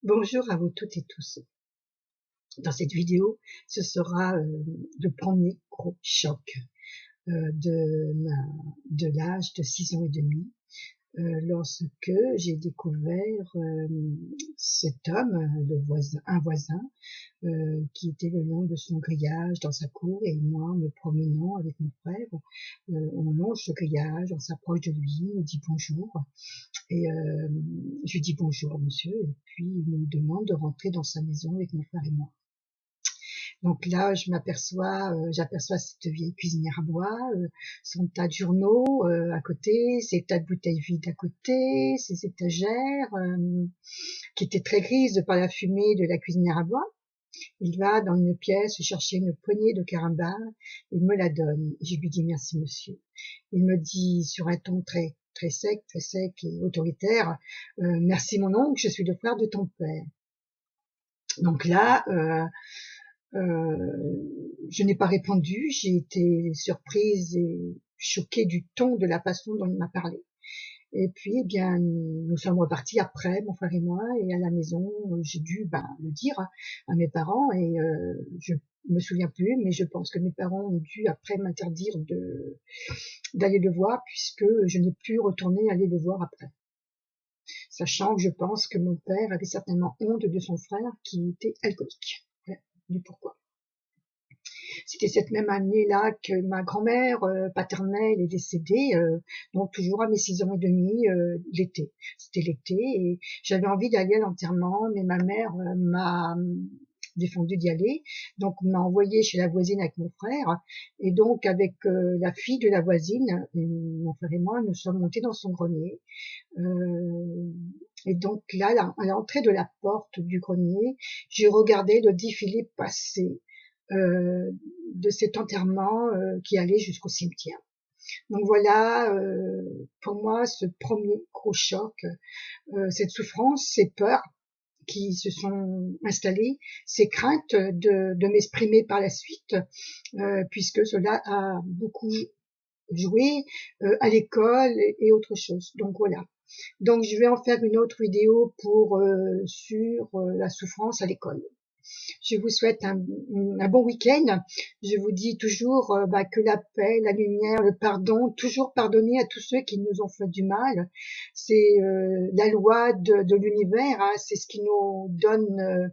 Bonjour à vous toutes et tous. Dans cette vidéo, ce sera le premier gros choc de l'âge de 6 ans et demi, lorsque j'ai découvert cet homme, un voisin, qui était le long de son grillage dans sa cour, et moi me promenant avec mon frère, on longe ce grillage, on s'approche de lui, on dit bonjour, et je lui dis bonjour monsieur, et puis il me demande de rentrer dans sa maison avec mon frère et moi. Donc là, j'aperçois cette vieille cuisinière à bois, son tas de journaux à côté, ses tas de bouteilles vides à côté, ses étagères qui étaient très grises de par la fumée de la cuisinière à bois. Il va dans une pièce chercher une poignée de carambar, il me la donne. Je lui dis merci monsieur. Il me dit sur un ton très sec et autoritaire, merci mon oncle, je suis le frère de ton père. Donc là, je n'ai pas répondu, j'ai été surprise et choquée du ton, de la façon dont il m'a parlé. Et puis, eh bien, nous sommes repartis après, mon frère et moi, et à la maison, j'ai dû le dire à mes parents, et je me souviens plus, mais je pense que mes parents ont dû après m'interdire d'aller le voir, puisque je n'ai plus retourné aller le voir après. Sachant que je pense que mon père avait certainement honte de son frère qui était alcoolique. Voilà, du pourquoi. C'était cette même année-là que ma grand-mère paternelle est décédée, donc toujours à mes 6 ans et demi, l'été. C'était l'été et j'avais envie d'aller à l'enterrement, mais ma mère m'a défendu d'y aller, donc m'a envoyé chez la voisine avec mon frère, et donc avec la fille de la voisine, mon frère et moi, nous sommes montés dans son grenier. Et donc là, à l'entrée de la porte du grenier, j'ai regardé le défilé passer de cet enterrement qui allait jusqu'au cimetière. Donc voilà, pour moi, ce premier gros choc, cette souffrance, ces peurs qui se sont installées, ces craintes de m'exprimer par la suite, puisque cela a beaucoup joué à l'école et autre chose. Donc voilà. Donc je vais en faire une autre vidéo sur la souffrance à l'école. Je vous souhaite un bon week-end. Je vous dis toujours que la paix, la lumière, le pardon, toujours pardonner à tous ceux qui nous ont fait du mal. C'est la loi de l'univers, hein, c'est ce qui nous donne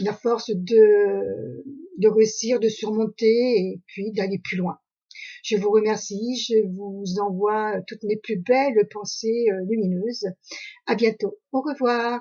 la force de réussir, de surmonter et puis d'aller plus loin. Je vous remercie, je vous envoie toutes mes plus belles pensées lumineuses. À bientôt. Au revoir.